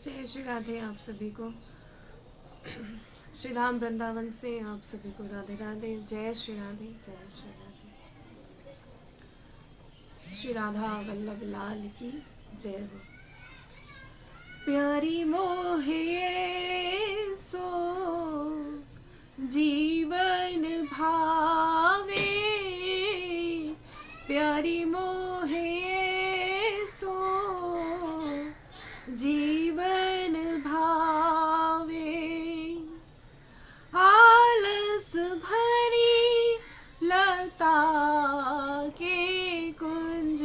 जय श्री राधे आप सभी को। श्री धाम वृंदावन से आप सभी को राधे राधे। जय श्री राधे, जय श्री राधे। श्री राधा वल्लभ लाल की जय हो। प्यारी मोहे सो जीवन भावे, प्यारी मोहे सो जीवन भावे। आलस भरी लता के कुंज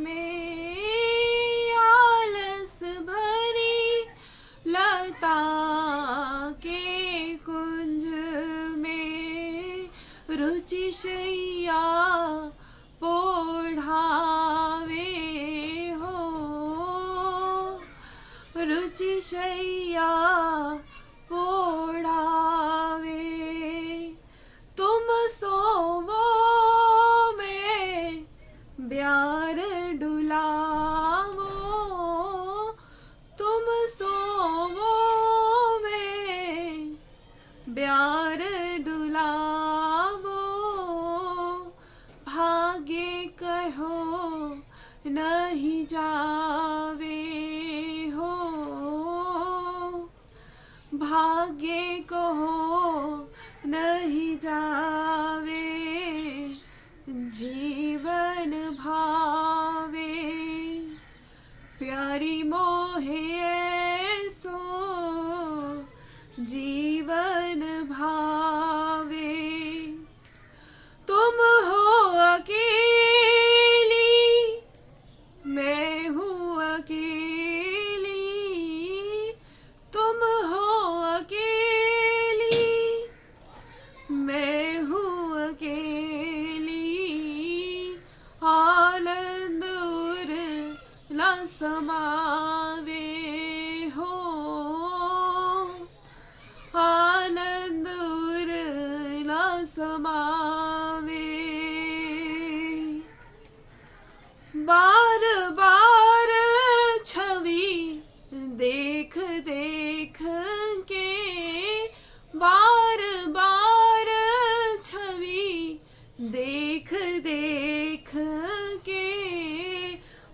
में, आलस भरी लता के कुंज में, रुचि शैया पोढ़ावे हो, रुचि शैया पोढ़ावे। तुम सोवो में ब्यार डुलावो, तुम सोवो में ब्यार डुलावो। भाग्य कहो नहीं जावे हो, भाग्य कहो नहीं जावे। जीवन भावे, प्यारी मोहे सो जीवन भावे। तुम हो अकेली, मैं हूँ अकेली, तुम हो अकेली, मैं हूँ अकेली। आनंद उर न समावे हो, आनंद उर न समावे। बार बार छवि देख देख के, बार बार छवि देख देख के,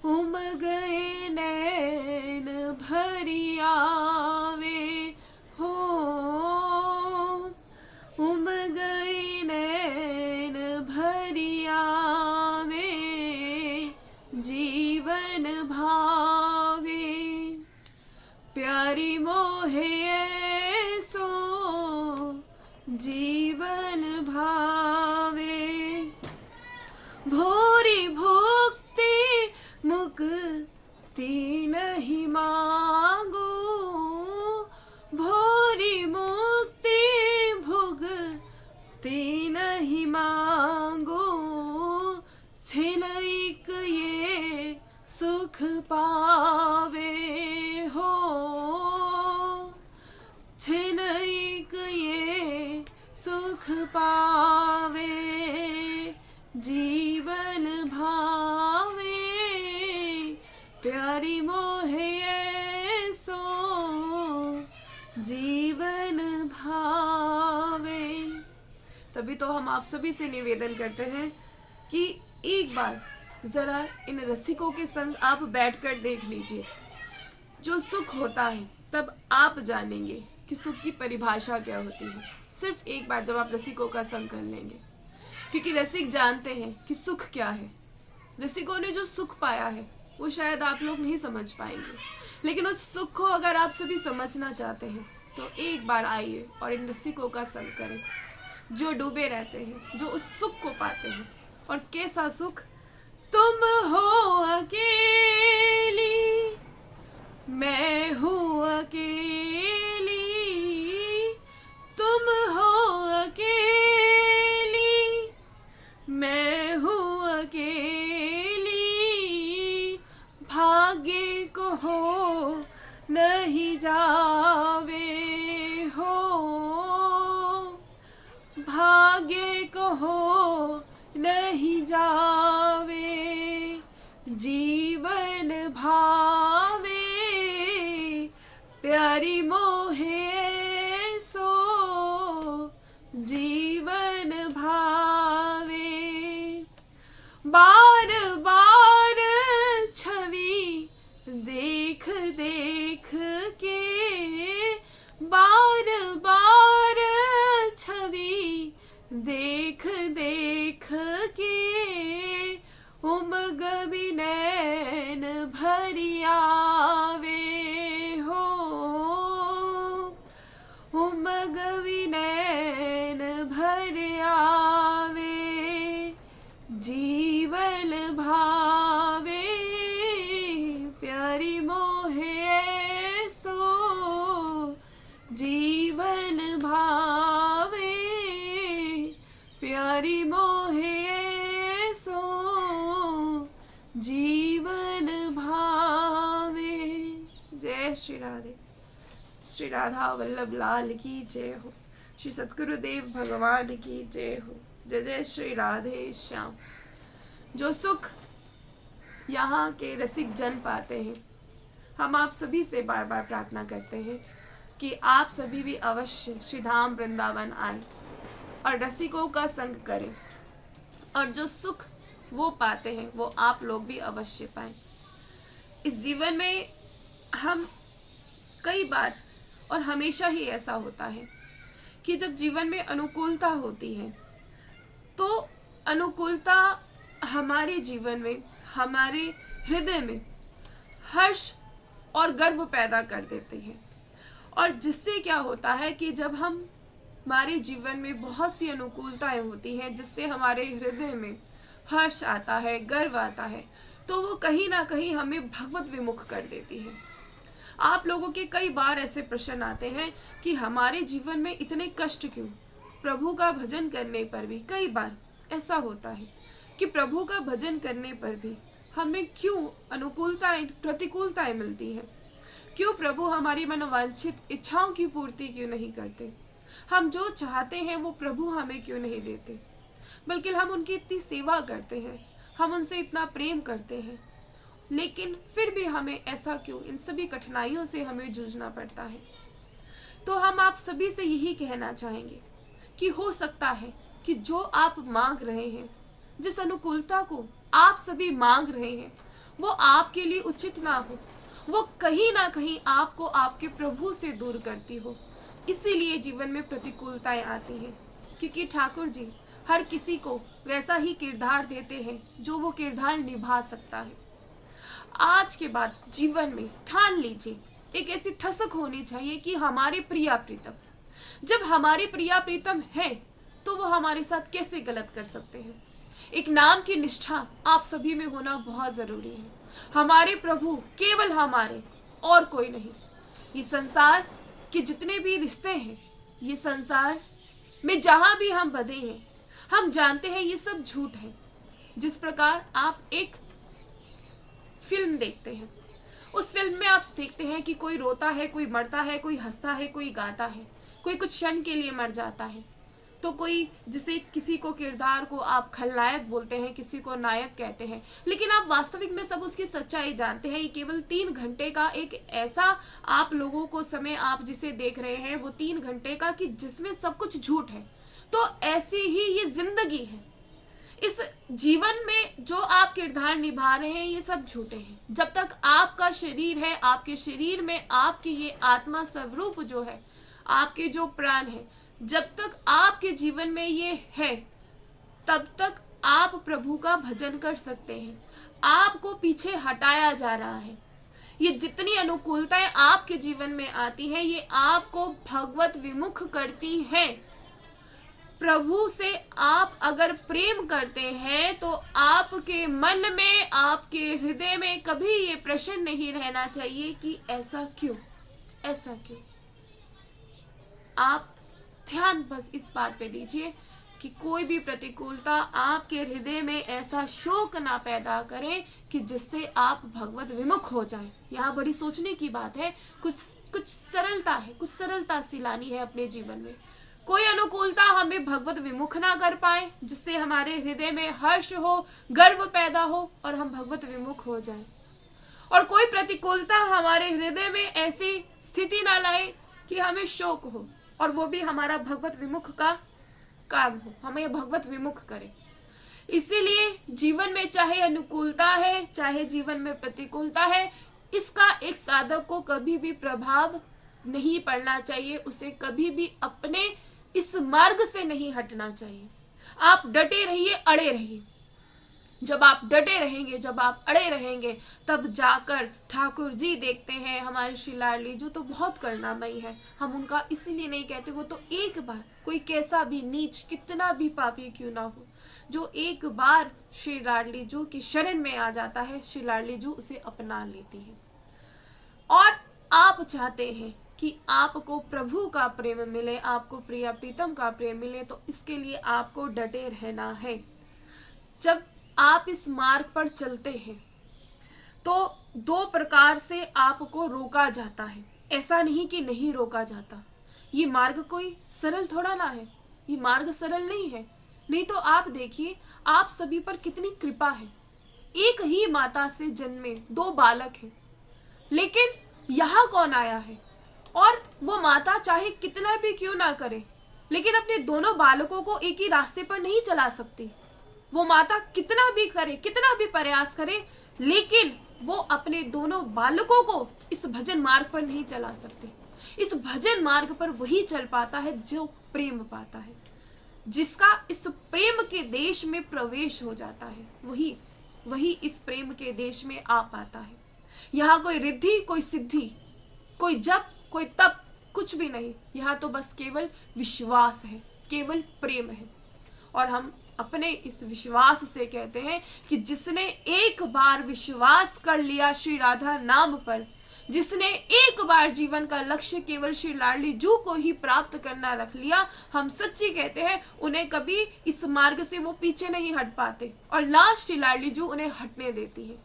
उम गए नैन भरी आवे हो, उम गए नैन भरी आवे। जीवन भावे, प्यारी मोहे सो जीवन भावे। भोरी भुक्ति मुक्ति नहीं मांगो, भोरी मुक्ति भुक्ति नहीं मांगो। छिनैक ये सुख पावे हो, छिनैक ये सुख पावे। जीवन भावे, प्यारी मोहे सो जीवन भावे। तभी तो हम आप सभी से निवेदन करते हैं कि एक बार जरा इन रसिकों के संग आप बैठकर देख लीजिए। जो सुख होता है तब आप जानेंगे कि सुख की परिभाषा क्या होती है। सिर्फ एक बार जब आप रसिकों का संग कर लेंगे, क्योंकि रसिक जानते हैं कि सुख क्या है। रसिकों ने जो सुख पाया है वो शायद आप लोग नहीं समझ पाएंगे, लेकिन उस सुख को अगर आप सभी समझना चाहते हैं तो एक बार आइए और इन रसिकों का संग करें, जो डूबे रहते हैं, जो उस सुख को पाते हैं। और कैसा सुख? तुम हो अकेली, मैं हूँ अकेली, तुम हो अकेली, मैं हूँ अकेली। भाग्य को हो नहीं जावे हो, भाग्य को हो नहीं जावे। जीवन भावे, प्यारी मोहे सो जीवन भावे। बार बार छवि देख देख के, बार बार छवि देख देख के, उमग नैन भरी आवे हो, उमग नैन भर आवे। जीवन भावे प्यारी मोहे सो जीवन भावे, प्यारी मोहे सो जीवन भावे। जय श्री राधे। श्री राधा वल्लभ लाल की जय हो। श्री सतगुरुदेव भगवान की जय हो। जय जय श्री राधे श्याम। जो सुख यहाँ के रसिक जन पाते हैं, हम आप सभी से बार बार प्रार्थना करते हैं कि आप सभी भी अवश्य श्री धाम वृंदावन आए और रसिकों का संग करें, और जो सुख वो पाते हैं वो आप लोग भी अवश्य पाएं। इस जीवन में हम कई बार और हमेशा ही ऐसा होता है कि जब जीवन में अनुकूलता होती है तो अनुकूलता हमारे जीवन में, हमारे हृदय में हर्ष और गर्व पैदा कर देती है। और जिससे क्या होता है कि जब हमारे जीवन में बहुत सी अनुकूलताएं होती हैं, जिससे हमारे हृदय में हर्ष आता है, गर्व आता है, तो वो कहीं ना कहीं हमें भगवत विमुख कर देती है। आप लोगों के कई बार ऐसे प्रश्न आते हैं कि हमारे जीवन में इतने कष्ट क्यों। प्रभु का भजन करने पर भी कई बार ऐसा होता है कि प्रभु का भजन करने पर भी हमें क्यों अनुकूलताएं, प्रतिकूलताएं मिलती हैं। क्यों प्रभु हमारी मनोवांछित इच्छाओं की पूर्ति क्यों नहीं करते। हम जो चाहते हैं वो प्रभु हमें क्यों नहीं देते, बल्कि हम उनकी इतनी सेवा करते हैं, हम उनसे इतना प्रेम करते हैं, लेकिन फिर भी हमें ऐसा क्यों, इन सभी कठिनाइयों से हमें जूझना पड़ता है। तो हम आप सभी से यही कहना चाहेंगे कि हो सकता है कि जो आप मांग रहे हैं, जिस अनुकूलता को आप सभी मांग रहे हैं, वो आपके लिए उचित ना हो, वो कहीं ना कहीं आपको आपके प्रभु से दूर करती हो। इसीलिए जीवन में प्रतिकूलताएं आती हैं, क्योंकि ठाकुर जी हर किसी को वैसा ही किरदार देते हैं जो वो किरदार निभा सकता है। आज के बाद जीवन में ठान लीजिए, एक ऐसी ठसक होनी चाहिए कि हमारे प्रिया प्रीतम, जब हमारे प्रिया प्रीतम है तो वो हमारे साथ कैसे गलत कर सकते हैं। एक नाम की निष्ठा आप सभी में होना बहुत जरूरी है। हमारे प्रभु केवल हमारे, और कोई नहीं। ये संसार के जितने भी रिश्ते हैं, ये संसार में जहां भी हम बंधे हैं, हम जानते हैं ये सब झूठ है। जिस प्रकार आप एक फिल्म देखते हैं, उस फिल्म में आप देखते हैं कि कोई रोता है, कोई मरता है, कोई हंसता है, कोई गाता है, कोई कुछ क्षण के लिए मर जाता है, तो कोई जिसे किसी को किरदार को आप खलनायक बोलते हैं, किसी को नायक कहते हैं, लेकिन आप वास्तविक में सब उसकी सच्चाई जानते हैं। ये केवल 3 घंटे का एक ऐसा आप लोगों को समय आप जिसे देख रहे हैं वो 3 घंटे का कि जिसमें सब कुछ झूठ है। तो ऐसी ही ये जिंदगी है। इस जीवन में जो आप किरदार निभा रहे हैं ये सब झूठे हैं। जब तक आपका शरीर है, आपके शरीर में आपके ये आत्मा स्वरूप जो है, आपके जो प्राण है, जब तक आपके जीवन में ये है, तब तक आप प्रभु का भजन कर सकते हैं। आपको पीछे हटाया जा रहा है। ये जितनी अनुकूलताएं आपके जीवन में आती हैं, ये आपको भगवत विमुख करती हैं। प्रभु से आप अगर प्रेम करते हैं तो आपके मन में, आपके हृदय में कभी ये प्रश्न नहीं रहना चाहिए कि ऐसा क्यों, ऐसा क्यों। आप ध्यान बस इस बात पे दीजिए कि कोई भी प्रतिकूलता आपके हृदय में ऐसा शोक ना पैदा करे कि जिससे आप भगवत विमुख हो जाएं। यहाँ बड़ी सोचने की बात है। कुछ सरलता है, कुछ सरलता सी लानी है अपने जीवन में। कोई अनुकूलता हमें भगवत विमुख ना कर पाए, जिससे हमारे हृदय में हर्ष हो, गर्व पैदा हो और हम भगवत विमुख हो जाएं। और कोई प्रतिकूलता हमारे हृदय में ऐसी स्थिति ना लाए कि हमें शोक हो, और वो भी हमारा भगवत विमुख का काम हो, हमें भगवत विमुख करे। इसीलिए जीवन में चाहे अनुकूलता है चाहे जीवन में प्रतिकूलता है, इसका एक साधक को कभी भी प्रभाव नहीं पड़ना चाहिए, उसे कभी भी अपने इस मार्ग से नहीं हटना चाहिए। आप डटे रहिए, अड़े रहिए। जब आप डटे रहेंगे, जब आप अड़े रहेंगे, तब जाकर ठाकुर जी देखते हैं हमारे श्री लाडली जी तो बहुत करुणामयी है। हम उनका इसीलिए नहीं कहते, वो तो एक बार, कोई कैसा भी नीच कितना भी पापी क्यों ना हो, जो एक बार श्री लाडली जी की शरण में आ जाता है, श्री लाडली जी उसे अपना लेती है। और आप चाहते हैं कि आपको प्रभु का प्रेम मिले, आपको प्रिया प्रीतम का प्रेम मिले, तो इसके लिए आपको डटे रहना है। जब आप इस मार्ग पर चलते हैं तो दो प्रकार से आपको रोका जाता है, ऐसा नहीं कि नहीं रोका जाता। ये मार्ग कोई सरल थोड़ा ना है, ये मार्ग सरल नहीं है। नहीं तो आप देखिए आप सभी पर कितनी कृपा है। एक ही माता से जन्मे दो बालक हैं, लेकिन यहाँ कौन आया है, और वो माता चाहे कितना भी क्यों ना करे, लेकिन अपने दोनों बालकों को एक ही रास्ते पर नहीं चला सकती। वो माता कितना भी करे, कितना भी प्रयास करे, लेकिन वो अपने दोनों बालकों को इस भजन मार्ग पर नहीं चला सकती। इस भजन मार्ग पर वही चल पाता है जो प्रेम पाता है, जिसका इस प्रेम के देश में प्रवेश हो जाता है, वही इस प्रेम के देश में आ पाता है। यहाँ कोई रिद्धि, कोई सिद्धि, कोई जप, कोई तप, कुछ भी नहीं। यहाँ तो बस केवल विश्वास है, केवल प्रेम है। और हम अपने इस विश्वास से कहते हैं कि जिसने एक बार विश्वास कर लिया श्री राधा नाम पर, जिसने एक बार जीवन का लक्ष्य केवल श्री लाडली जू को ही प्राप्त करना रख लिया, हम सच्ची कहते हैं उन्हें कभी इस मार्ग से वो पीछे नहीं हट पाते, और ना श्री लाडली जू उन्हें हटने देती है।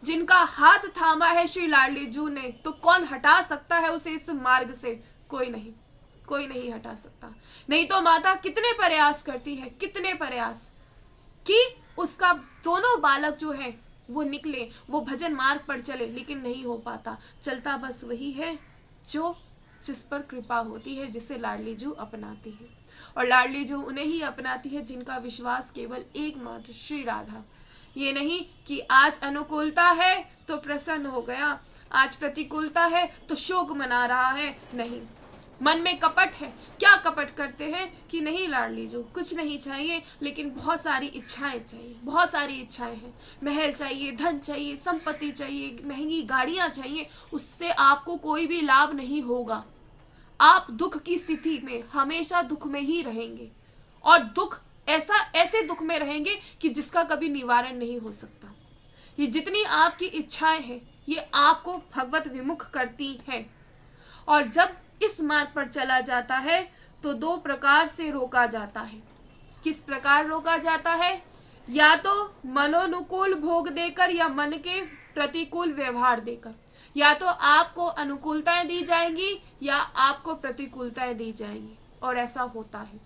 जिनका हाथ थामा है श्री लाडली जू ने, तो कौन हटा सकता है उसे इस मार्ग से? कोई नहीं, कोई नहीं हटा सकता। नहीं तो माता कितने प्रयास करती है, कितने प्रयास कि उसका दोनों बालक जो है वो निकले, वो भजन मार्ग पर चले, लेकिन नहीं हो पाता। चलता बस वही है जो जिस पर कृपा होती है, जिसे लाडली जू अपनाती है। और लाडली जू उन्हें ही अपनाती है जिनका विश्वास केवल एकमात्र श्री राधा। ये नहीं कि आज अनुकूलता है तो प्रसन्न हो गया, आज प्रतिकूलता है तो शोक मना रहा है, नहीं। मन में कपट है, क्या कपट करते हैं कि नहीं लाडली जो कुछ नहीं चाहिए, लेकिन बहुत सारी इच्छाएं चाहिए, बहुत सारी इच्छाएं हैं। महल चाहिए, धन चाहिए, संपत्ति चाहिए, महंगी गाड़ियां चाहिए, उससे आपको कोई भी लाभ नहीं होगा। आप दुख की स्थिति में हमेशा दुख में ही रहेंगे, और दुख ऐसे दुख में रहेंगे कि जिसका कभी निवारण नहीं हो सकता। ये जितनी आपकी इच्छाएं हैं, ये आपको भगवत विमुख करती हैं। और जब इस मार्ग पर चला जाता है तो दो प्रकार से रोका जाता है। किस प्रकार रोका जाता है? या तो मनोनुकूल भोग देकर, या मन के प्रतिकूल व्यवहार देकर। या तो आपको अनुकूलताएं दी जाएंगी या आपको प्रतिकूलताएं दी जाएंगी, और ऐसा होता है।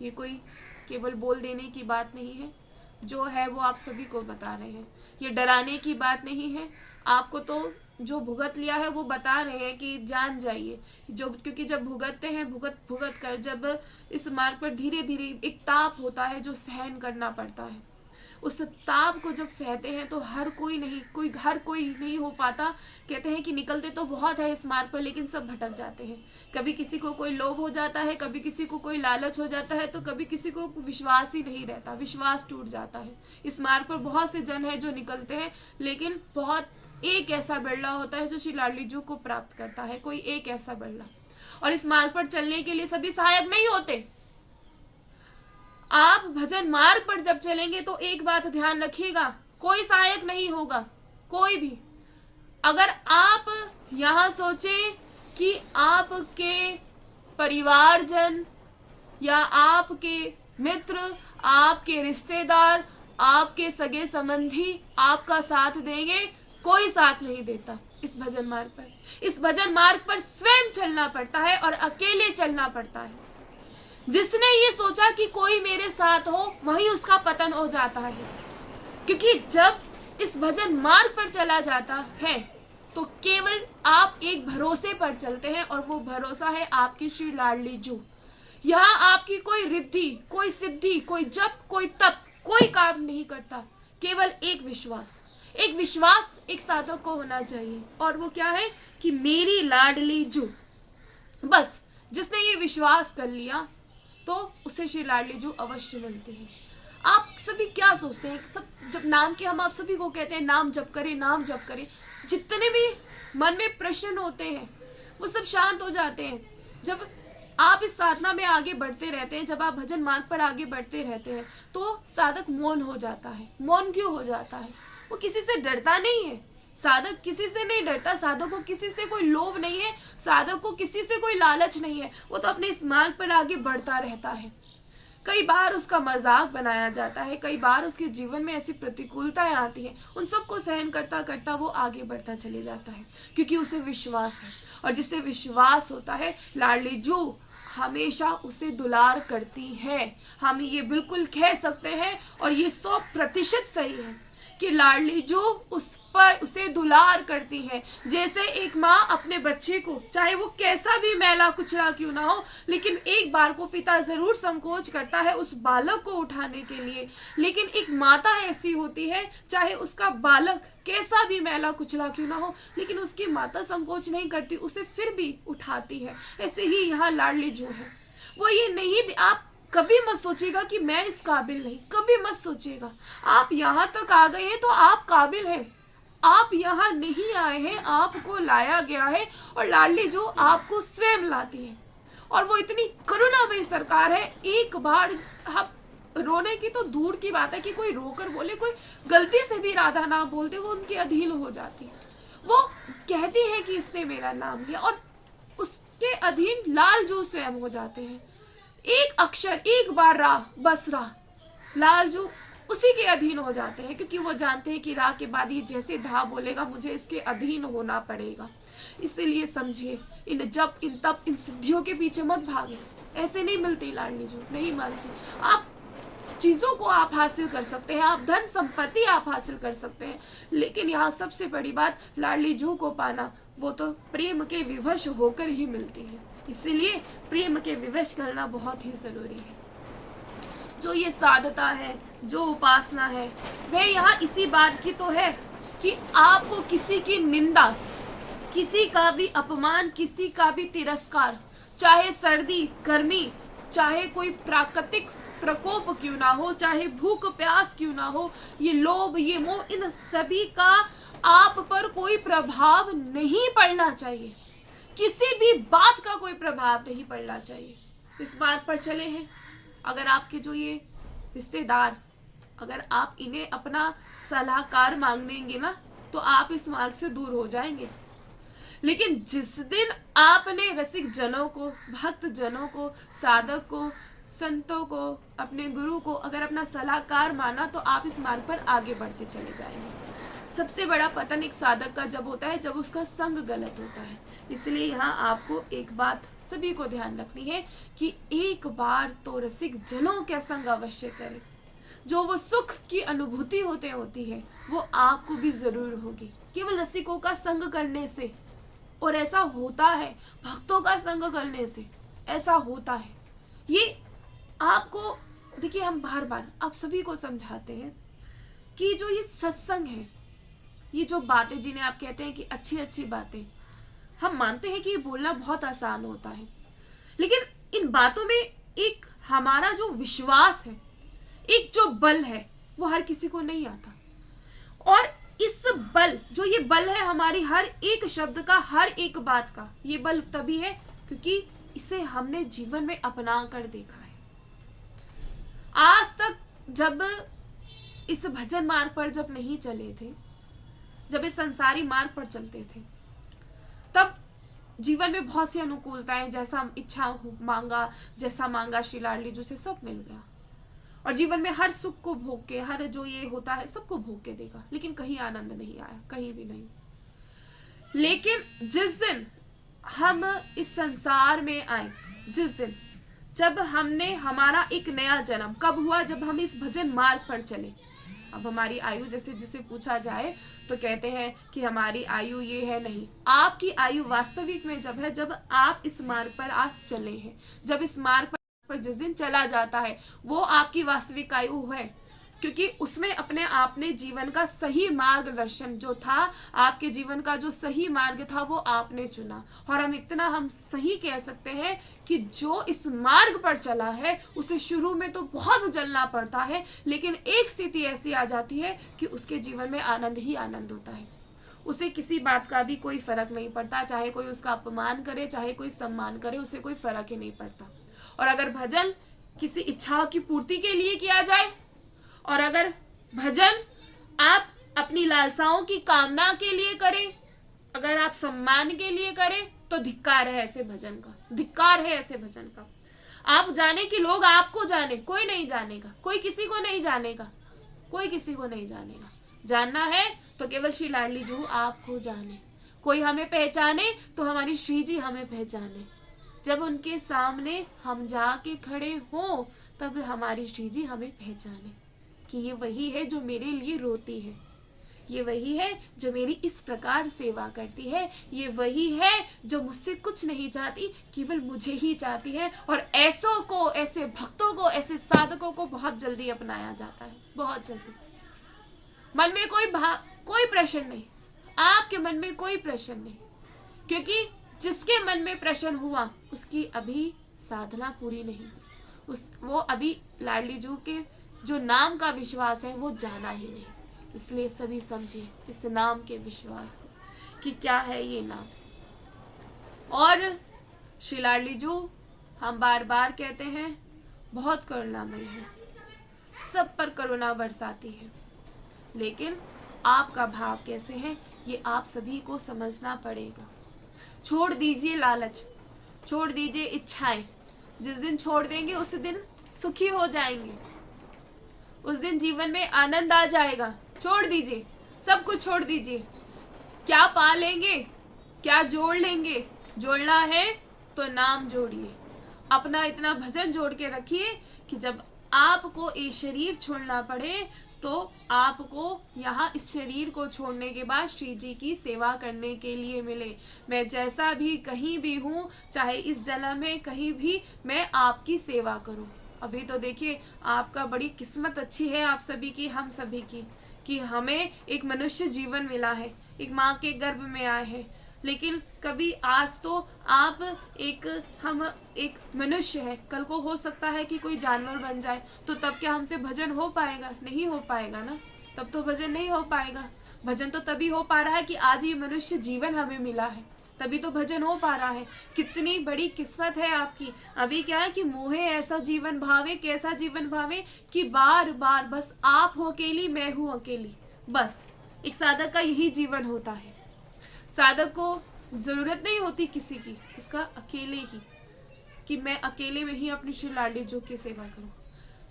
ये कोई केवल बोल देने की बात नहीं है, जो है वो आप सभी को बता रहे हैं। ये डराने की बात नहीं है, आपको तो जो भुगत लिया है वो बता रहे हैं कि जान जाइए। जो क्योंकि जब भुगतते हैं, भुगत कर जब इस मार्ग पर धीरे धीरे एक ताप होता है जो सहन करना पड़ता है। उस ताप को जब सहते हैं तो हर कोई नहीं हो पाता। कहते हैं कि निकलते तो बहुत है इस मार्ग पर, लेकिन सब भटक जाते हैं। कभी किसी को कोई लोभ हो जाता है, कभी किसी को कोई लालच हो जाता है, तो कभी किसी को विश्वास ही नहीं रहता, विश्वास टूट जाता है। इस मार्ग पर बहुत से जन है जो निकलते हैं, लेकिन बहुत एक ऐसा बिरला होता है जो श्री लाडली जू को प्राप्त करता है, कोई एक ऐसा बिरला। और इस मार्ग पर चलने के लिए सभी सहायक नहीं होते। आप भजन मार्ग पर जब चलेंगे तो एक बात ध्यान रखिएगा, कोई सहायक नहीं होगा, कोई भी। अगर आप यहाँ सोचे कि आपके परिवारजन या आपके मित्र, आपके रिश्तेदार, आपके सगे संबंधी आपका साथ देंगे, कोई साथ नहीं देता इस भजन मार्ग पर। इस भजन मार्ग पर स्वयं चलना पड़ता है और अकेले चलना पड़ता है। जिसने ये सोचा कि कोई मेरे साथ हो, वही उसका पतन हो जाता है। क्योंकि जब इस भजन मार्ग पर चला जाता है तो केवल आप एक भरोसे पर चलते हैं, और वो भरोसा है आपकी श्री लाडली जू। यहाँ आपकी कोई रिद्धि, कोई सिद्धि, कोई जप, कोई तप, कोई काम नहीं करता, केवल एक विश्वास एक साधक को होना चाहिए, और वो क्या है कि मेरी लाडली जू। बस जिसने ये विश्वास कर लिया तो उसे श्री लाडली जू अवश्य मिलती है। आप सभी क्या सोचते हैं, सब जब नाम के हम आप सभी को कहते हैं नाम जप करें, नाम जप करें, जितने भी मन में प्रश्न होते हैं वो सब शांत हो जाते हैं जब आप इस साधना में आगे बढ़ते रहते हैं। जब आप भजन मार्ग पर आगे बढ़ते रहते हैं तो साधक मौन हो जाता है। मौन क्यों हो जाता है? वो किसी से डरता नहीं है। साधक किसी से नहीं डरता, साधक को किसी से कोई लोभ नहीं है, साधक को किसी से कोई लालच नहीं है। वो तो अपने इस मार्ग पर आगे बढ़ता रहता है। कई बार उसका मजाक बनाया जाता है, कई बार उसके जीवन में ऐसी प्रतिकूलताएं आती हैं, उन सबको सहन करता करता वो आगे बढ़ता चले जाता है, क्योंकि उसे विश्वास है। और जिससे विश्वास होता है, लाडली जू हमेशा उसे दुलार करती है। हम ये बिल्कुल कह सकते हैं, और ये 100% सही है कि लाडली जू उसे दुलार करती है। जैसे एक माँ अपने बच्चे को, चाहे वो कैसा भी मैला कुचला क्यों ना हो, लेकिन एक बार को पिता जरूर संकोच करता है उस बालक को उठाने के लिए, लेकिन एक माता ऐसी होती है, चाहे उसका बालक कैसा भी मैला कुचला क्यों ना हो, लेकिन उसकी माता संकोच नहीं करती, उसे फिर भी उठाती है। ऐसे ही यहाँ लाडली जू है। वो ये नहीं, आप कभी मत सोचिएगा कि मैं इस काबिल नहीं, कभी मत सोचिएगा। आप यहाँ तक आ गए हैं तो आप काबिल हैं। आप यहाँ नहीं आए हैं, आपको लाया गया है, और लाडली जू आपको स्वयं लाती है। और वो इतनी करुणामयी सरकार है, एक बार हम रोने की तो दूर की बात है कि कोई रोकर बोले, कोई गलती से भी राधा नाम बोलते, वो उनके अधीन हो जाती है। वो कहती है कि इसने मेरा नाम लिया, और उसके अधीन लाल जू स्वयं हो जाते हैं। एक अक्षर, एक बार रा, बस रा, लाल जू उसी के अधीन हो जाते हैं, क्योंकि वो जानते हैं कि रा के बाद ये जैसे धा बोलेगा मुझे इसके अधीन होना पड़ेगा। इसीलिए समझिए, इन जप, इन तप, इन सिद्धियों के पीछे मत भागे। ऐसे नहीं मिलती लाडली जू, नहीं मानती। आप चीजों को आप हासिल कर सकते हैं, आप धन संपत्ति आप हासिल कर सकते हैं, लेकिन यहाँ सबसे बड़ी बात लाडली जू को पाना, वो तो प्रेम के विवश होकर ही मिलती है। इसीलिए प्रेम के विवश करना बहुत ही जरूरी है। जो ये साधता है, जो उपासना है, वह यहाँ इसी बात की तो है कि आपको किसी की निंदा, किसी का भी अपमान, किसी का भी तिरस्कार, चाहे सर्दी गर्मी, चाहे कोई प्राकृतिक प्रकोप क्यों ना हो, चाहे भूख प्यास क्यों ना हो, ये लोभ, ये मोह, इन सभी का आप पर कोई प्रभाव नहीं पड़ना चाहिए। किसी भी बात का कोई प्रभाव नहीं पड़ना चाहिए। इस बात पर चले हैं। अगर आपके जो ये रिश्तेदार, अगर आप इन्हें अपना सलाहकार मांगेंगे ना, तो आप इस मार्ग से दूर हो जाएंगे। लेकिन जिस दिन आपने रसिक जनों को, भक्त जनों को, साधक को, संतों को, अपने गुरु को अगर अपना सलाहकार माना, तो आप इस मार्ग पर आगे बढ़ते चले जाएंगे। सबसे बड़ा पतन एक साधक का जब होता है, जब उसका संग गलत होता है। इसलिए यहाँ आपको एक बात सभी को ध्यान रखनी है कि एक बार तो रसिक जनों का संग अवश्य करें। जो वो सुख की अनुभूति होती है वो आपको भी जरूर होगी केवल रसिकों का संग करने से। और ऐसा होता है, भक्तों का संग करने से ऐसा होता है। ये आपको देखिए, हम बार बार आप सभी को समझाते हैं कि जो ये सत्संग है, ये जो बातें जिन्हें आप कहते हैं कि अच्छी अच्छी बातें, हम मानते हैं कि ये बोलना बहुत आसान होता है, लेकिन इन बातों में एक हमारा जो विश्वास है, एक जो बल है, वो हर किसी को नहीं आता। और इस बल, जो ये बल है हमारी हर एक शब्द का, हर एक बात का, ये बल तभी है क्योंकि इसे हमने जीवन में अपना कर देखा है। आज तक जब इस भजन मार्ग पर जब नहीं चले थे, जब इस संसारी मार्ग पर चलते थे, तब जीवन में बहुत सी अनुकूलताएं, जैसा इच्छा मांगा, जैसा मांगा श्री लाडली जू से सब मिल गया। और जीवन में हर सुख को भोग के, हर जो ये होता है सबको भोग के देखा, लेकिन कहीं आनंद नहीं आया, कहीं भी नहीं। लेकिन जिस दिन हम इस संसार में आए, जिस दिन जब हमने हमारा एक नया जन्म कब हुआ, जब हम इस भजन मार्ग पर चले। अब हमारी आयु जैसे जिसे पूछा जाए तो कहते हैं कि हमारी आयु ये है, नहीं। आपकी आयु वास्तविक में जब है जब आप इस मार्ग पर आज चले हैं, जब इस मार्ग पर जिस दिन चला जाता है वो आपकी वास्तविक आयु है, क्योंकि उसमें अपने आपने जीवन का सही मार्गदर्शन जो था, आपके जीवन का जो सही मार्ग था वो आपने चुना। और हम सही कह सकते हैं कि जो इस मार्ग पर चला है उसे शुरू में तो बहुत जलना पड़ता है, लेकिन एक स्थिति ऐसी आ जाती है कि उसके जीवन में आनंद ही आनंद होता है। उसे किसी बात का भी कोई फर्क नहीं पड़ता, चाहे कोई उसका अपमान करे चाहे कोई सम्मान करे, उसे कोई फर्क ही नहीं पड़ता। और अगर भजन किसी इच्छा की पूर्ति के लिए किया जाए, और अगर भजन आप अपनी लालसाओं की कामना के लिए करें, अगर आप सम्मान के लिए करें, तो धिक्कार है ऐसे भजन का, धिक्कार है ऐसे भजन का। आप जाने कि लोग आपको जाने, कोई नहीं जानेगा, कोई किसी को नहीं जानेगा, कोई किसी को नहीं जानेगा। जानना है तो केवल श्री लाडली जू आपको जाने। कोई हमें पहचाने तो हमारी श्री जी हमें पहचाने। जब उनके सामने हम जाके खड़े हों तब हमारी श्री जी हमें पहचाने कि ये वही है जो मेरे लिए रोती है, ये वही है जो मेरी इस प्रकार सेवा करती है, ये वही है जो मुझसे कुछ नहीं चाहती, केवल मुझे ही चाहती है। और ऐसों को, ऐसे भक्तों को, ऐसे साधकों को बहुत जल्दी अपनाया जाता है, बहुत जल्दी। मन में कोई प्रश्न नहीं, आपके मन में कोई प्रश्न नहीं, क्योंकि जिसके मन में प्रश्न हुआ उसकी अभी साधना पूरी नहीं, वो अभी लाडली जू के जो नाम का विश्वास है वो जाना ही नहीं। इसलिए सभी समझिए इस नाम के विश्वास को कि क्या है ये नाम। और श्री लाडली जू हम बार बार कहते हैं बहुत करुणामयी है, सब पर करुणा बरसाती है, लेकिन आपका भाव कैसे है ये आप सभी को समझना पड़ेगा। छोड़ दीजिए लालच, छोड़ दीजिए इच्छाएं। जिस दिन छोड़ देंगे उस दिन सुखी हो जाएंगे, उस दिन जीवन में आनंद आ जाएगा। छोड़ दीजिए, सब कुछ छोड़ दीजिए। क्या पा लेंगे, क्या जोड़ लेंगे? जोड़ना है तो नाम जोड़िए, अपना इतना भजन जोड़ के रखिए कि जब आपको ये शरीर छोड़ना पड़े तो आपको यहाँ इस शरीर को छोड़ने के बाद श्री जी की सेवा करने के लिए मिले। मैं जैसा भी कहीं भी हूँ, चाहे इस जन्म में कहीं भी, मैं आपकी सेवा करूँ। अभी तो देखिए आपका बड़ी किस्मत अच्छी है, आप सभी की, हम सभी की, कि हमें एक मनुष्य जीवन मिला है, एक माँ के गर्भ में आए हैं। लेकिन कभी आज तो आप हम एक मनुष्य है, कल को हो सकता है कि कोई जानवर बन जाए, तो तब क्या हमसे भजन हो पाएगा? नहीं हो पाएगा ना, तब तो भजन नहीं हो पाएगा। भजन तो तभी हो पा रहा है कि आज ये मनुष्य जीवन हमें मिला है, तभी तो भजन हो पा रहा है। कितनी बड़ी किस्मत है आपकी। अभी क्या है कि मोहे ऐसा जीवन भावे, कैसा जीवन भावे कि बार बार बस आप हो अकेली, मैं हूँ अकेली, बस एक साधक का यही जीवन होता है। साधक को जरूरत नहीं होती किसी की, उसका अकेले ही, कि मैं अकेले में ही अपनी श्री लाडली जू की सेवा करूं।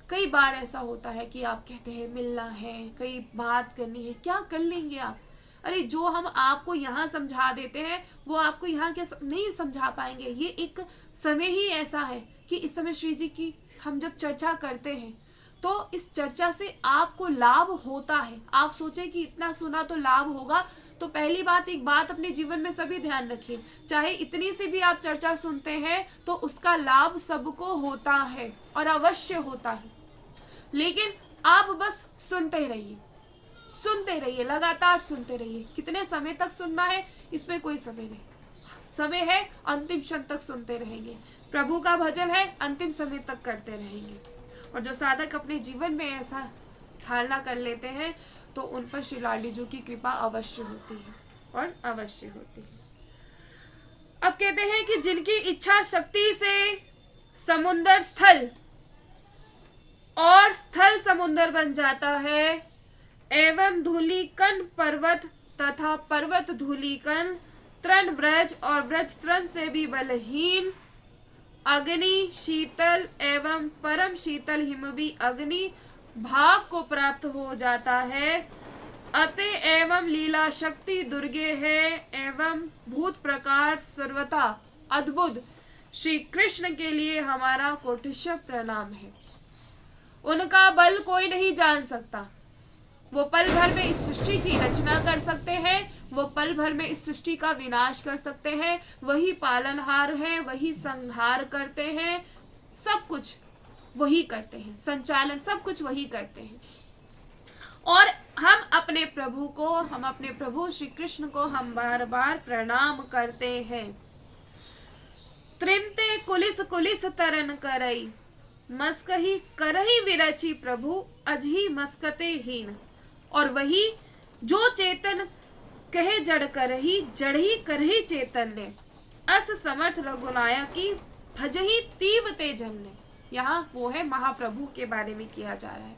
कई बार ऐसा होता है कि आप कहते हैं मिलना है, कई बात करनी है, क्या कर लेंगे आप? अरे जो हम आपको यहाँ समझा देते हैं वो आपको यहाँ क्या नहीं समझा पाएंगे। ये एक समय ही ऐसा है कि इस समय श्री जी की हम जब चर्चा करते हैं तो इस चर्चा से आपको लाभ होता है। आप सोचे कि इतना सुना तो लाभ होगा, तो पहली बात, एक बात अपने जीवन में सभी ध्यान रखिए, चाहे इतनी सी भी आप चर्चा सुनते हैं तो उसका लाभ सबको होता है और अवश्य होता है। लेकिन आप बस सुनते रहिए, सुनते रहिए, लगातार सुनते रहिए। कितने समय तक सुनना है इसमें कोई समय नहीं, समय है अंतिम क्षण तक सुनते रहेंगे। प्रभु का भजन है, अंतिम समय तक करते रहेंगे। और जो साधक अपने जीवन में ऐसा धारणा कर लेते हैं तो उन पर श्री लाडली जू की कृपा अवश्य होती है और अवश्य होती है। अब कहते हैं कि जिनकी इच्छा शक्ति से समुद्र स्थल और स्थल समुद्र बन जाता है, एवं धूलिकण पर्वत तथा पर्वत धूलिकण, तृण ब्रज और ब्रज तृण से भी बलहीन, अग्नि शीतल एवं परम शीतल हिम भी अग्नि भाव को प्राप्त हो जाता है। अतः एवं लीला शक्ति दुर्गे है, एवं भूत प्रकार सर्वथा अद्भुत श्री कृष्ण के लिए हमारा कोटिश प्रणाम है। उनका बल कोई नहीं जान सकता, वो पल भर में इस सृष्टि की रचना कर सकते हैं, वो पल भर में इस सृष्टि का विनाश कर सकते हैं। वही पालनहार हैं, वही संहार करते हैं, सब कुछ वही करते हैं, संचालन सब कुछ वही करते हैं। और हम अपने प्रभु श्री कृष्ण को हम बार बार प्रणाम करते हैं। त्रिनते कुलिस कुलिस तरन करई, मस्कही करही विरची प्रभु अजही मस्कते हीन। और वही जो चेतन कहे जड़ करही, जड़ही करही चेतन ने, अस समर्थ रघुनायकी भजही तीव तेजन ने। यहाँ वो है महाप्रभु के बारे में किया जा रहा है।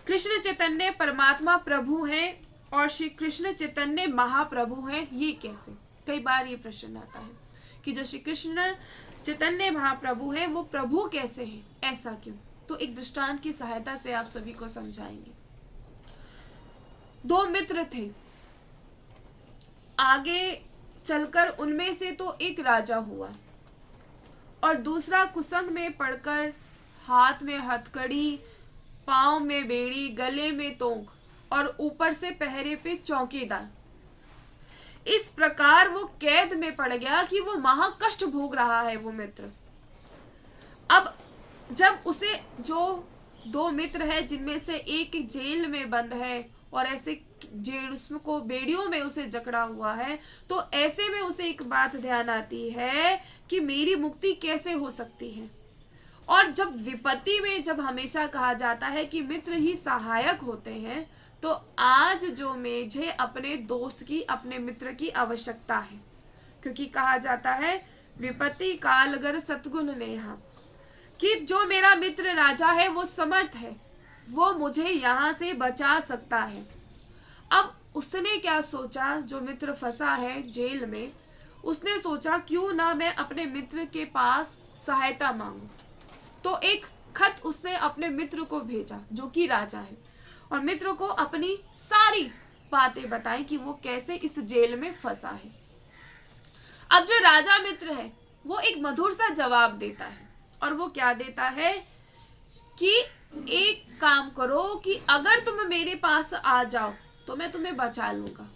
कृष्ण चैतन्य परमात्मा प्रभु है और श्री कृष्ण चैतन्य महाप्रभु है, ये कैसे? कई बार ये प्रश्न आता है कि जो श्री कृष्ण चैतन्य महाप्रभु है वो प्रभु कैसे है, ऐसा क्यों? तो एक दृष्टांत की सहायता से आप सभी को समझाएंगे। दो मित्र थे, आगे चलकर उनमें से तो एक राजा हुआ और दूसरा कुसंग में पड़कर हाथ में हथकड़ी, पांव में बेड़ी, गले में तोंक और ऊपर से पहरे पे चौकीदार। इस प्रकार वो कैद में पड़ गया कि वो महा कष्ट भोग रहा है वो मित्र। अब जब उसे जो दो मित्र है जिनमें से एक जेल में बंद है और ऐसे जेल उसको बेड़ियों में उसे जकड़ा हुआ है, तो ऐसे में उसे एक बात ध्यान आती है कि मेरी मुक्ति कैसे हो सकती है। और जब विपत्ति में जब हमेशा कहा जाता है कि मित्र ही सहायक होते हैं, तो आज जो मुझे अपने दोस्त की, अपने मित्र की आवश्यकता है, क्योंकि कहा जाता है विपत्ति कालगर सतगुण नेहा, कि जो मेरा मित्र राजा है वो समर्थ है, वो मुझे यहाँ से बचा सकता है। अब उसने क्या सोचा, जो मित्र फंसा है जेल में, उसने सोचा क्यों ना मैं अपने मित्र के पास सहायता मांगू। तो एक खत उसने अपने मित्र को भेजा जो कि राजा है, और मित्र को अपनी सारी बातें बताई कि वो कैसे इस जेल में फंसा है। अब जो राजा मित्र है वो एक मधुर सा जवाब देता है, और वो क्या देता है कि एक काम करो कि अगर तुम मेरे पास आ जाओ तो मैं तुम्हें बचा लूंगा।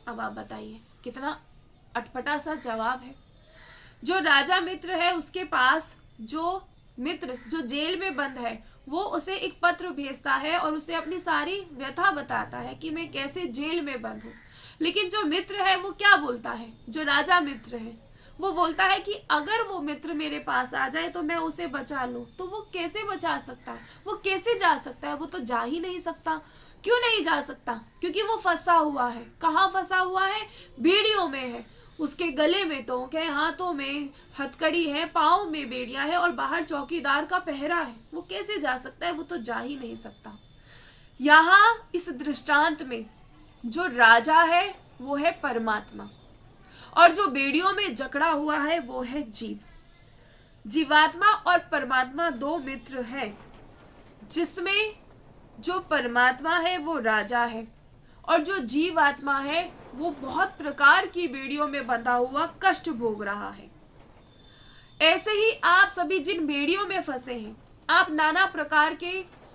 अब आप बताइए कितना अटपटा सा जवाब है। जो राजा मित्र है उसके पास जो मित्र जो जेल में बंद है वो उसे एक पत्र भेजता है और उसे अपनी सारी व्यथा बताता है कि मैं कैसे जेल में बंद हूँ। लेकिन जो मित्र है वो क्या बोलता है, जो राजा मित्र है वो बोलता है कि अगर वो मित्र मेरे पास आ जाए तो मैं उसे बचा लूं। तो वो कैसे बचा सकता है, वो कैसे जा सकता है? वो तो जा ही नहीं सकता। क्यों नहीं जा सकता? क्योंकि वो फंसा हुआ है। कहाँ फंसा हुआ है? बेड़ियों में है। उसके गले में तोंक है, हाथों में हथकड़ी है, पाँव में बेड़ियां है और बाहर चौकीदार का पहरा है। वो कैसे जा सकता है? वो तो जा ही नहीं सकता। यहाँ इस दृष्टांत में जो राजा है वो है परमात्मा, और जो बेड़ियों में जकड़ा हुआ है वो है जीव। जीवात्मा और परमात्मा दो मित्र हैं, जिसमें जो परमात्मा है वो राजा है और जो जीवात्मा है वो बहुत प्रकार की बेड़ियों में बंधा हुआ कष्ट भोग रहा है। ऐसे ही आप सभी जिन बेड़ियों में फंसे हैं, आप नाना प्रकार के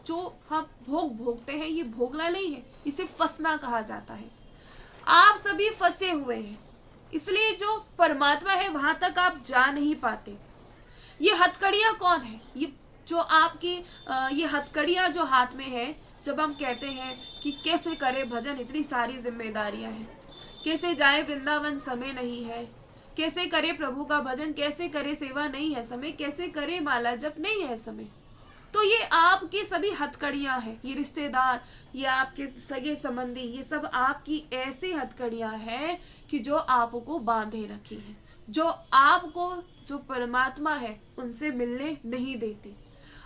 जो हम भोग भोगते हैं, ये भोगना नहीं है, इसे फंसना कहा जाता है। आप सभी फंसे हुए हैं, इसलिए जो परमात्मा है वहां तक आप जा नहीं पाते। ये हथकड़ियां कौन है? ये जो आपकी ये हथकड़ियां जो हाथ में है, जब हम कहते हैं कि कैसे करे भजन, इतनी सारी जिम्मेदारियां हैं, कैसे जाए वृंदावन समय नहीं है, कैसे करे प्रभु का भजन, कैसे करे सेवा नहीं है समय, कैसे करे माला जप नहीं है समय। तो ये आपकी सभी हथकड़ियां हैं, ये रिश्तेदार, ये आपके सगे संबंधी, ये सब आपकी ऐसी हथकड़ियां हैं कि जो आपको बांधे रखी है, जो आपको जो परमात्मा है उनसे मिलने नहीं देती।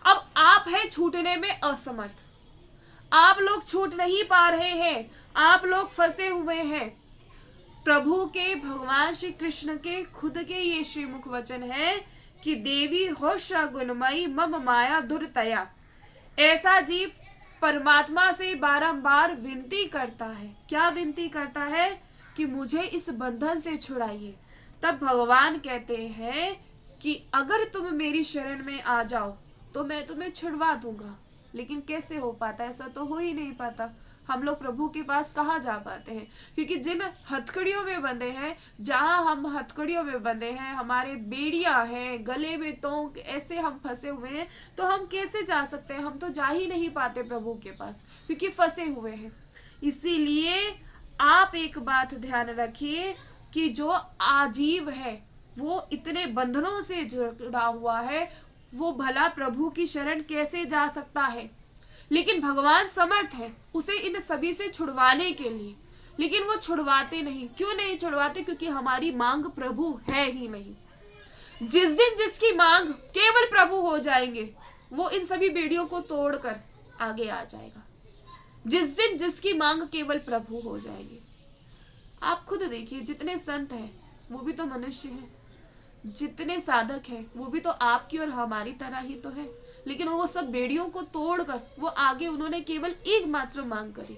अब आप है छूटने में असमर्थ, आप लोग छूट नहीं पा रहे हैं, आप लोग फंसे हुए हैं। प्रभु के, भगवान श्री कृष्ण के खुद के ये श्रीमुख वचन है कि देवी हो गुणमयी मम माया दुर्तया। ऐसा जीव परमात्मा से बारंबार विनती करता है। क्या विनती करता है? कि मुझे इस बंधन से छुड़ाइए। तब भगवान कहते हैं कि अगर तुम मेरी शरण में आ जाओ तो मैं तुम्हें छुड़वा दूंगा। लेकिन कैसे हो पाता है? ऐसा तो हो ही नहीं पाता। हम लोग प्रभु के पास कहाँ जा पाते हैं? क्योंकि जिन हथकड़ियों में बंधे हैं, जहाँ हम हथकड़ियों में बंधे हैं, हमारे बेड़ियां हैं, गले में तोंक ऐसे हम फंसे हुए हैं, तो हम कैसे जा सकते हैं? हम तो जा ही नहीं पाते प्रभु के पास, क्योंकि फंसे हुए हैं। इसीलिए आप एक बात ध्यान रखिए कि जो आजीव है, वो इतने बंधनों से जुड़ा हुआ है, वो भला प्रभु की शरण कैसे जा सकता है? लेकिन भगवान समर्थ है उसे इन सभी से छुड़वाने के लिए, लेकिन वो छुड़वाते नहीं। क्यों नहीं छुड़वाते? क्योंकि हमारी मांग प्रभु है ही नहीं। जिस दिन जिसकी मांग केवल प्रभु हो जाएंगे, वो इन सभी बेड़ियों को तोड़कर आगे आ जाएगा। जिस दिन जिसकी मांग केवल प्रभु हो जाएगी। आप खुद देखिए, जितने संत हैं वो भी तो मनुष्य हैं, जितने साधक हैं वो भी तो आपकी और हमारी तरह ही तो है, लेकिन वो सब बेड़ियों को तोड़कर वो आगे उन्होंने केवल एकमात्र मांग करी।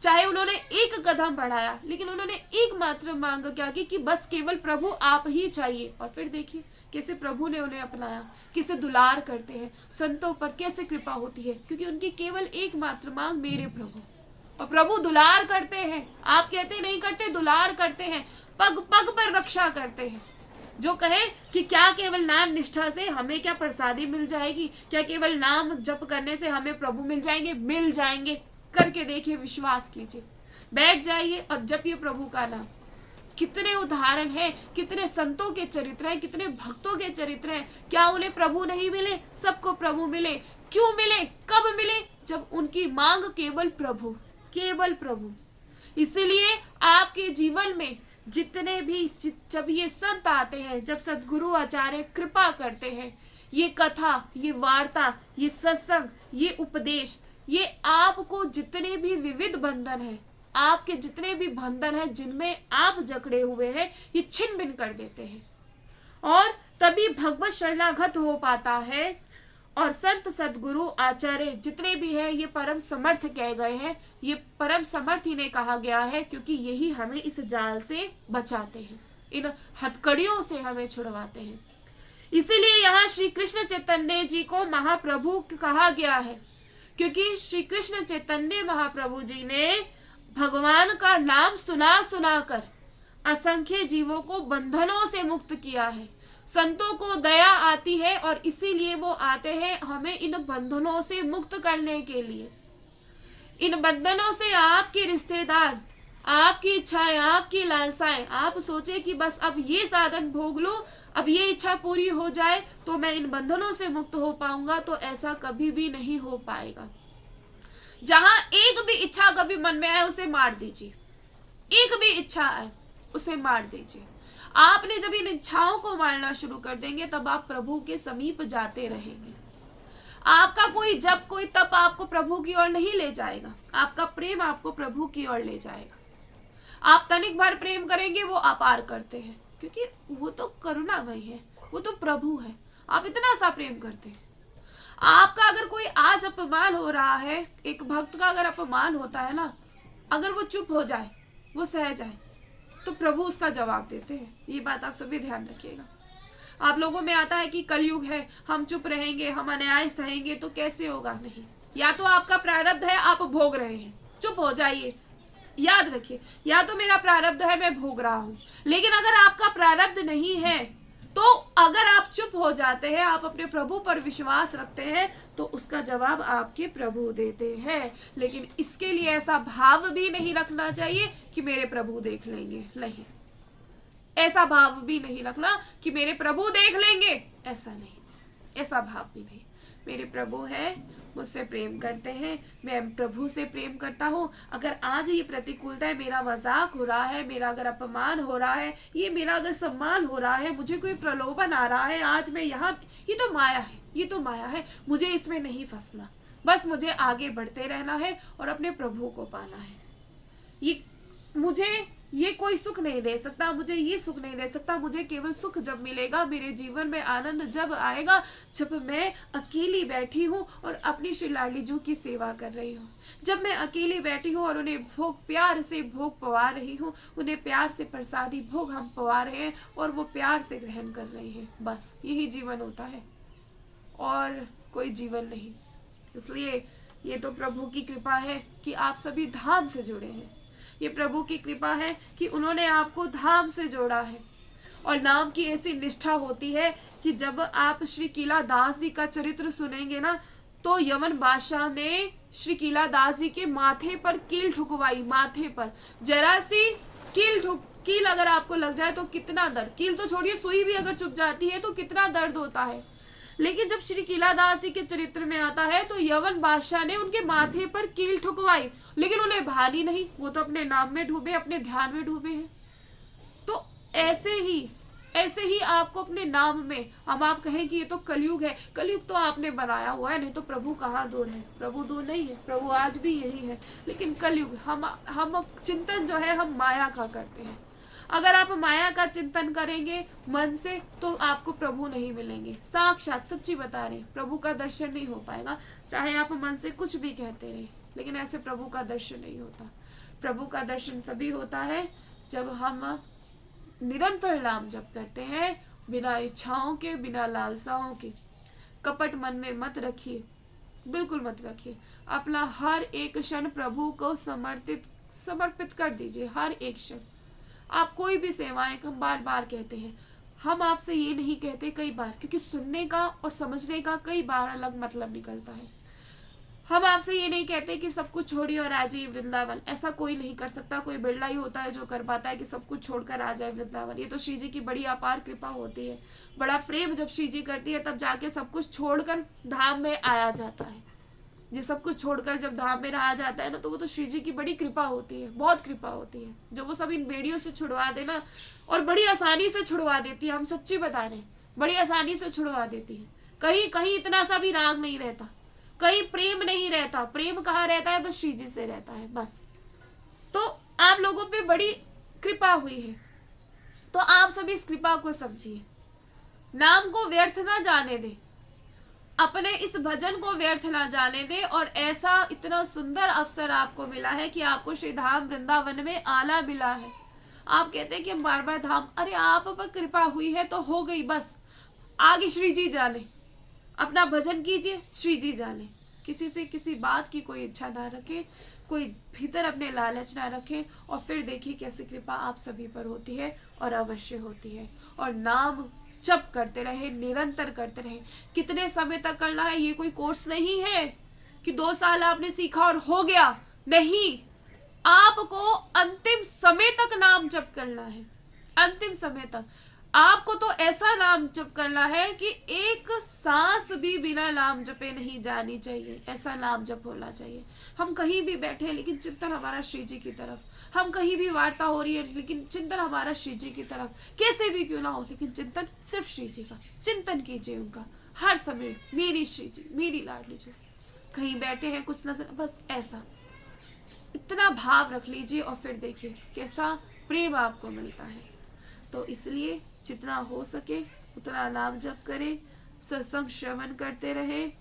चाहे उन्होंने एक कदम बढ़ाया, लेकिन उन्होंने एकमात्र मांग क्या की कि बस केवल प्रभु आप ही चाहिए। और फिर देखिए कैसे प्रभु ने उन्हें अपनाया, कैसे दुलार करते हैं, संतों पर कैसे कृपा होती है, क्योंकि उनकी केवल एकमात्र मांग मेरे प्रभु। और प्रभु दुलार करते हैं। आप कहते नहीं करते, दुलार करते हैं, पग पग पर रक्षा करते हैं। जो कहे कि क्या केवल नाम निष्ठा से हमें क्या प्रसादी मिल जाएगी, क्या केवल नाम जप करने से हमें प्रभु मिल जाएंगे? मिल जाएंगे। करके देखिए, विश्वास कीजिए, बैठ जाइए और जपिए प्रभु का नाम। कितने उदाहरण हैं, कितने संतों के चरित्र हैं, कितने भक्तों के चरित्र हैं। क्या उन्हें प्रभु नहीं मिले? सबको प्रभु मिले। क्यों मिले? कब मिले? जब उनकी मांग केवल प्रभु, केवल प्रभु। इसीलिए आपके जीवन में जितने भी जब ये संत आते हैं, जब सद्गुरु आचार्य कृपा करते हैं, ये कथा, ये वार्ता, ये सत्संग, ये उपदेश, ये आपको जितने भी विविध बंधन है, आपके जितने भी बंधन है जिनमें आप जकड़े हुए हैं, ये छिन्न भिन्न कर देते हैं। और तभी भगवत शरणागत हो पाता है। और संत सद्गुरु आचार्य जितने भी हैं, ये परम समर्थ कहे गए हैं। ये परम समर्थ इन्हें कहा गया है, क्योंकि यही हमें इस जाल से बचाते हैं, इन हथकड़ियों से हमें छुड़वाते हैं। इसीलिए यहाँ श्री कृष्ण चैतन्य जी को महाप्रभु कहा गया है, क्योंकि श्री कृष्ण चैतन्य महाप्रभु जी ने भगवान का नाम सुना सुना कर असंख्य जीवों को बंधनों से मुक्त किया है। संतों को दया आती है और इसीलिए वो आते हैं हमें इन बंधनों से मुक्त करने के लिए। इन बंधनों से आपके रिश्तेदार, आपकी इच्छाएं, आपकी लालसाएं, आप सोचे कि बस अब ये साधन भोग लो, अब ये इच्छा पूरी हो जाए तो मैं इन बंधनों से मुक्त हो पाऊंगा, तो ऐसा कभी भी नहीं हो पाएगा। जहां एक भी इच्छा कभी मन में आए उसे मार दीजिए, एक भी इच्छा आए उसे मार दीजिए। आपने जब इन इच्छाओं को मारना शुरू कर देंगे, तब आप प्रभु के समीप जाते रहेंगे। आपका कोई जप, कोई तप आपको प्रभु की ओर नहीं ले जाएगा, आपका प्रेम आपको प्रभु की ओर ले जाएगा। आप तनिक भर प्रेम करेंगे, वो अपार करते हैं, क्योंकि वो तो करुणामय है, वो तो प्रभु है। आप इतना सा प्रेम करते हैं। आपका अगर कोई आज अपमान हो रहा है, एक भक्त का अगर अपमान होता है ना, अगर वो चुप हो जाए, वो सह जाए, तो प्रभु उसका जवाब देते हैं। ये बात आप सभी ध्यान रखिएगा। आप लोगों में आता है कि कलयुग है, हम चुप रहेंगे, हम अन्याय सहेंगे तो कैसे होगा? नहीं, या तो आपका प्रारब्ध है, आप भोग रहे हैं, चुप हो जाइए। याद रखिए, या तो मेरा प्रारब्ध है, मैं भोग रहा हूं। लेकिन अगर आपका प्रारब्ध नहीं है, तो अगर आप चुप हो जाते हैं, आप अपने प्रभु पर विश्वास रखते हैं, तो उसका जवाब आपके प्रभु देते हैं। लेकिन इसके लिए ऐसा भाव भी नहीं रखना चाहिए कि मेरे प्रभु देख लेंगे। नहीं, ऐसा भाव भी नहीं रखना कि मेरे प्रभु देख लेंगे, ऐसा नहीं, ऐसा भाव भी नहीं। मेरे प्रभु है, मुझसे प्रेम करते हैं, मैं प्रभु से प्रेम करता हूँ। अगर आज ये प्रतिकूलता है, मेरा मजाक हो रहा है, मेरा अगर अपमान हो रहा है, ये मेरा अगर सम्मान हो रहा है, मुझे कोई प्रलोभन आ रहा है, आज मैं यहाँ, ये तो माया है, ये तो माया है, मुझे इसमें नहीं फंसना, बस मुझे आगे बढ़ते रहना है और अपने प्रभु को पाना है। ये मुझे ये कोई सुख नहीं दे सकता, मुझे ये सुख नहीं दे सकता। मुझे केवल सुख जब मिलेगा, मेरे जीवन में आनंद जब आएगा, जब मैं अकेली बैठी हूँ और अपनी श्री लाली जू की सेवा कर रही हूँ, जब मैं अकेली बैठी हूँ और उन्हें भोग प्यार से भोग पवा रही हूँ, उन्हें प्यार से प्रसादी भोग हम पवा रहे हैं और वो प्यार से ग्रहण कर रहे हैं। बस यही जीवन होता है और कोई जीवन नहीं। इसलिए ये तो प्रभु की कृपा है कि आप सभी धाम से जुड़े हैं। ये प्रभु की कृपा है कि उन्होंने आपको धाम से जोड़ा है। और नाम की ऐसी निष्ठा होती है कि जब आप श्री किला दास जी का चरित्र सुनेंगे ना, तो यवन बादशाह ने श्री किला दास जी के माथे पर कील ठुकवाई। माथे पर जरा सी कील अगर आपको लग जाए तो कितना दर्द, कील तो छोड़िए, सुई भी अगर चुभ जाती है तो कितना दर्द होता है। लेकिन जब श्री किला दास जी के चरित्र में आता है तो यवन बादशाह ने उनके माथे पर कील ठुकवाई, लेकिन उन्हें भारी नहीं, वो तो अपने नाम में डूबे, अपने ध्यान में डूबे हैं। तो ऐसे ही आपको अपने नाम में, हम आप कहें कि ये तो कलयुग है, कलयुग तो आपने बनाया हुआ है, नहीं तो प्रभु कहाँ दूर है? प्रभु दूर नहीं है, प्रभु आज भी यही है। लेकिन कलयुग, हम चिंतन जो है हम माया का करते हैं। अगर आप माया का चिंतन करेंगे मन से तो आपको प्रभु नहीं मिलेंगे। साक्षात सच्ची बता रहे, प्रभु का दर्शन नहीं हो पाएगा, चाहे आप मन से कुछ भी कहते रहे, लेकिन ऐसे प्रभु का दर्शन नहीं होता। प्रभु का दर्शन तभी होता है जब हम निरंतर नाम जप करते हैं, बिना इच्छाओं के, बिना लालसाओं के। कपट मन में मत रखिए, बिल्कुल मत रखिए। अपना हर एक क्षण प्रभु को समर्पित कर दीजिए, हर एक क्षण। आप कोई भी सेवाएं, हम बार बार कहते हैं, हम आपसे ये नहीं कहते कई बार, क्योंकि सुनने का और समझने का कई बार अलग मतलब निकलता है। हम आपसे ये नहीं कहते कि सब कुछ छोड़िए और आ जाइए वृंदावन, ऐसा कोई नहीं कर सकता। कोई बिरला ही होता है जो कर पाता है कि सब कुछ छोड़कर आ जाए वृंदावन। ये तो श्री जी की बड़ी अपार कृपा होती है, बड़ा प्रेम जब श्री जी करती है, तब जाके सब कुछ छोड़कर धाम में आया जाता है। जो सब कुछ छोड़कर जब धाम में रहा जाता है ना, तो वो तो श्री जी की बड़ी कृपा होती है, बहुत कृपा होती है, जो वो सब इन बेड़ियों से छुड़वा देना, और बड़ी आसानी से छुड़वा देती है। हम सच्ची बता रहे हैं, बड़ी आसानी से छुड़वा देती है। कहीं कहीं इतना सा भी राग नहीं रहता, कहीं प्रेम नहीं रहता। प्रेम कहाँ रहता है? बस श्री जी से रहता है, बस। तो आप लोगों पे बड़ी कृपा हुई है, तो आप सभी इस कृपा को समझिए, नाम को व्यर्थ ना जाने दे, अपने इस भजन को व्यर्थ ना जाने दे। और ऐसा इतना सुंदर अवसर आपको मिला है कि आपको श्री धाम वृंदावन में आना मिला है। आप कहते हैं कि हम बार बार धाम, अरे आप पर कृपा हुई है तो हो गई, बस आगे श्री जी जाने, अपना भजन कीजिए, श्री जी जाने। किसी से किसी बात की कोई इच्छा ना रखें, कोई भीतर अपने लालच ना रखें, और फिर देखिए कैसी कृपा आप सभी पर होती है, और अवश्य होती है। और नाम जप करते रहे, निरंतर करते रहे। कितने समय तक करना है? ये कोई कोर्स नहीं है कि 2 साल आपने सीखा और हो गया, नहीं। आपको अंतिम समय तक नाम जप करना है, अंतिम समय तक। आपको तो ऐसा नाम जप करना है कि एक सांस भी बिना नाम जपे नहीं जानी चाहिए, ऐसा नाम जप होना चाहिए। हम कहीं भी बैठे हैं लेकिन चिंतन हमारा श्री जी की तरफ, हम कहीं भी वार्ता हो रही है लेकिन चिंतन हमारा श्री जी की तरफ, कैसे भी क्यों ना हो, लेकिन चिंतन सिर्फ श्री जी का। चिंतन कीजिए उनका हर समय, मेरी श्री जी, मेरी लाडली जी। कहीं बैठे हैं कुछ नजर, बस ऐसा इतना भाव रख लीजिए, और फिर देखिए कैसा प्रेम आपको मिलता है। तो इसलिए जितना हो सके उतना नाम जप करें, सत्संग श्रवण करते रहें।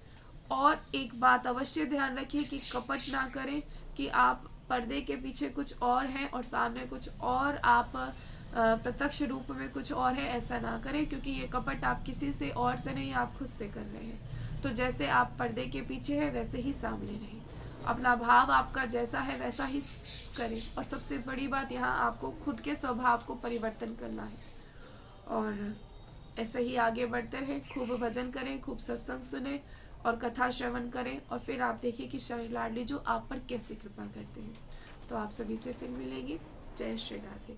और एक बात अवश्य ध्यान रखिए कि कपट ना करें, कि आप पर्दे के पीछे कुछ और हैं और सामने कुछ और, आप प्रत्यक्ष रूप में कुछ और है, ऐसा ना करें। क्योंकि ये कपट आप किसी से और से नहीं, आप खुद से कर रहे हैं। तो जैसे आप पर्दे के पीछे हैं वैसे ही सामने रहें, अपना भाव आपका जैसा है वैसा ही करें। और सबसे बड़ी बात, यहाँ आपको खुद के स्वभाव को परिवर्तन करना है। और ऐसे ही आगे बढ़ते रहें, खूब भजन करें, खूब सत्संग सुने और कथा श्रवण करें, और फिर आप देखिए कि श्री लाडली जो आप पर कैसे कृपा करते हैं। तो आप सभी से फिर मिलेंगे। जय श्री राधे।